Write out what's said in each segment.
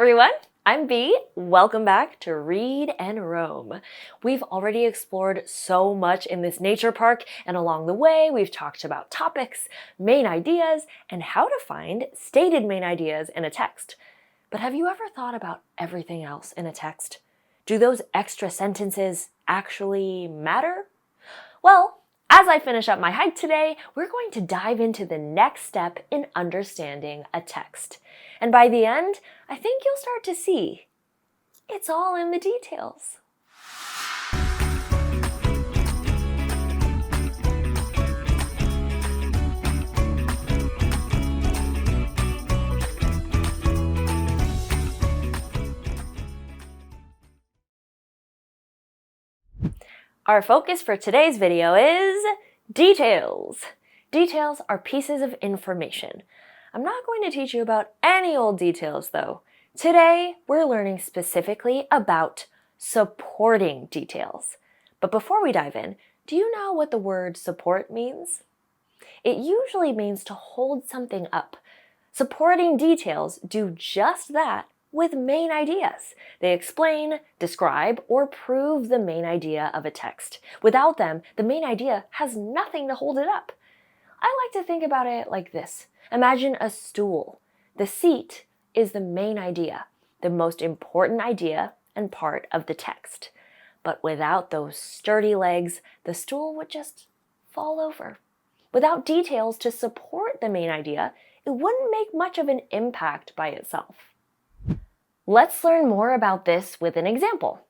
everyone, I'm Bea. Welcome back to Read and Roam. We've already explored so much in this nature park, and along the way we've talked about topics, main ideas, and how to find stated main ideas in a text. But have you ever thought about everything else in a text? Do those extra sentences actually matter? Well, as I finish up my hike today, we're going to dive into the next step in understanding a text. And by the end, I think you'll start to see it's all in the details. Our focus for today's video is details. Details are pieces of information. I'm not going to teach you about any old details though. Today, we're learning specifically about supporting details. But before we dive in, do you know what the word support means? It usually means to hold something up. Supporting details do just that with main ideas. They explain, describe, or prove the main idea of a text. Without them, the main idea has nothing to hold it up. I like to think about it like this. Imagine a stool. The seat is the main idea, the most important idea and part of the text. But without those sturdy legs, the stool would just fall over. Without details to support the main idea, it wouldn't make much of an impact by itself. Let's learn more about this with an example.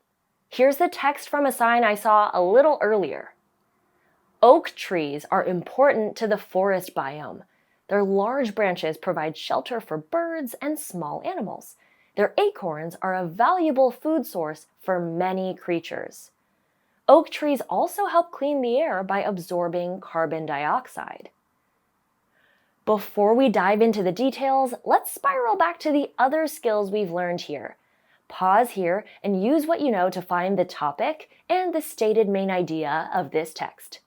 Here's the text from a sign I saw a little earlier. Oak trees are important to the forest biome. Their large branches provide shelter for birds and small animals. Their acorns are a valuable food source for many creatures. Oak trees also help clean the air by absorbing carbon dioxide. Before we dive into the details, let's spiral back to the other skills we've learned here. Pause here and use what you know to find the topic and the stated main idea of this text.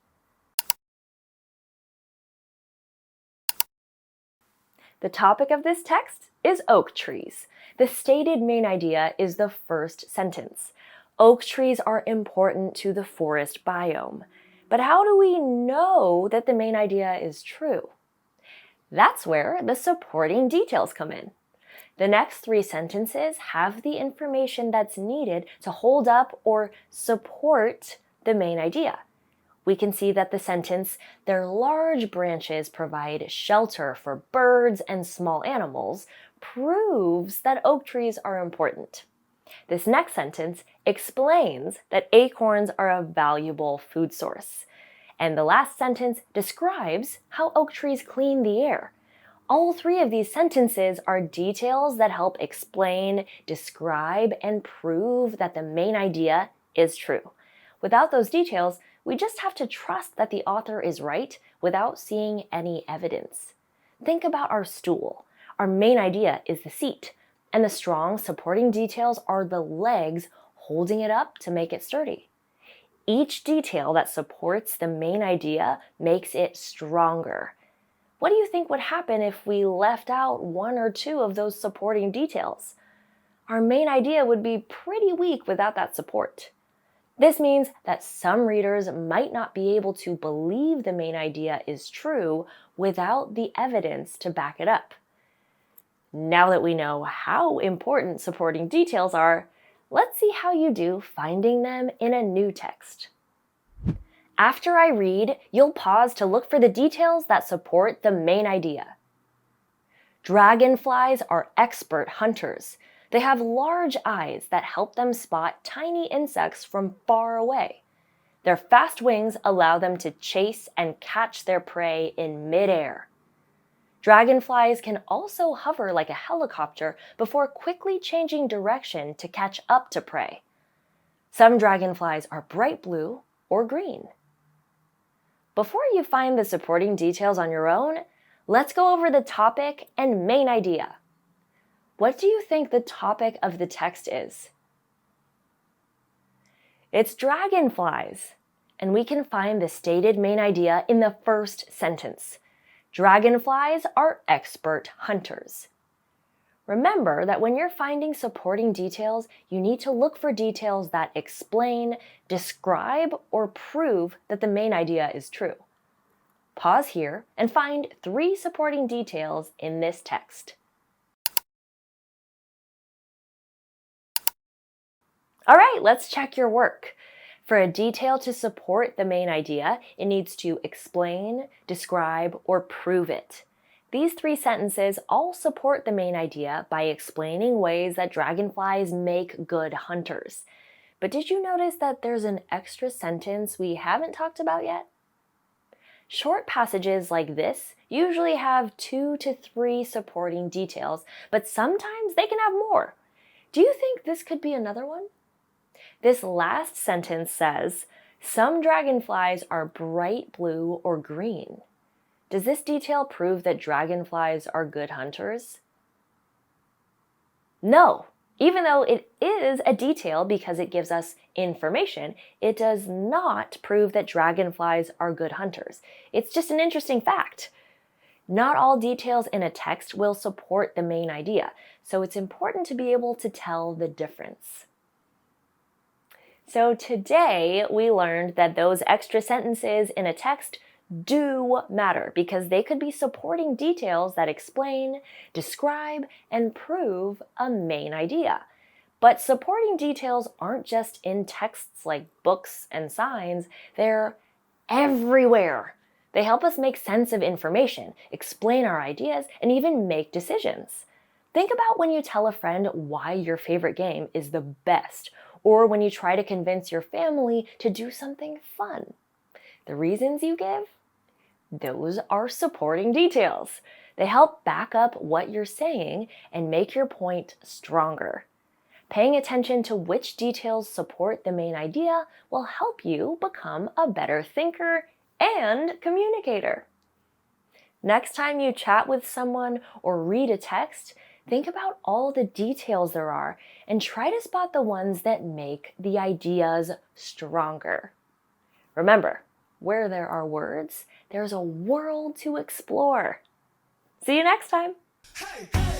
The topic of this text is oak trees. The stated main idea is the first sentence. Oak trees are important to the forest biome. But how do we know that the main idea is true? That's where the supporting details come in. The next three sentences have the information that's needed to hold up or support the main idea. We can see that the sentence, their large branches provide shelter for birds and small animals, proves that oak trees are important. This next sentence explains that acorns are a valuable food source. And the last sentence describes how oak trees clean the air. All three of these sentences are details that help explain, describe, and prove that the main idea is true. Without those details, we just have to trust that the author is right without seeing any evidence. Think about our stool. Our main idea is the seat, and the strong supporting details are the legs holding it up to make it sturdy. Each detail that supports the main idea makes it stronger. What do you think would happen if we left out one or two of those supporting details? Our main idea would be pretty weak without that support. This means that some readers might not be able to believe the main idea is true without the evidence to back it up. Now that we know how important supporting details are, let's see how you do finding them in a new text. After I read, you'll pause to look for the details that support the main idea. Dragonflies are expert hunters. They have large eyes that help them spot tiny insects from far away. Their fast wings allow them to chase and catch their prey in midair. Dragonflies can also hover like a helicopter before quickly changing direction to catch up to prey. Some dragonflies are bright blue or green. Before you find the supporting details on your own, let's go over the topic and main idea. What do you think the topic of the text is? It's dragonflies, and we can find the stated main idea in the first sentence. Dragonflies are expert hunters. Remember that when you're finding supporting details, you need to look for details that explain, describe, or prove that the main idea is true. Pause here and find 3 supporting details in this text. All right, let's check your work. For a detail to support the main idea, it needs to explain, describe, or prove it. These 3 sentences all support the main idea by explaining ways that dragonflies make good hunters. But did you notice that there's an extra sentence we haven't talked about yet? Short passages like this usually have 2 to 3 supporting details, but sometimes they can have more. Do you think this could be another one? This last sentence says, some dragonflies are bright blue or green. Does this detail prove that dragonflies are good hunters? No. Even though it is a detail because it gives us information, it does not prove that dragonflies are good hunters. It's just an interesting fact. Not all details in a text will support the main idea, so it's important to be able to tell the difference. So today we learned that those extra sentences in a text do matter because they could be supporting details that explain, describe, and prove a main idea. But supporting details aren't just in texts like books and signs, they're everywhere. They help us make sense of information, explain our ideas, and even make decisions. Think about when you tell a friend why your favorite game is the best, or when you try to convince your family to do something fun. The reasons you give? Those are supporting details. They help back up what you're saying and make your point stronger. Paying attention to which details support the main idea will help you become a better thinker and communicator. Next time you chat with someone or read a text, think about all the details there are and try to spot the ones that make the ideas stronger. Remember, where there are words, there's a world to explore. See you next time. Hey.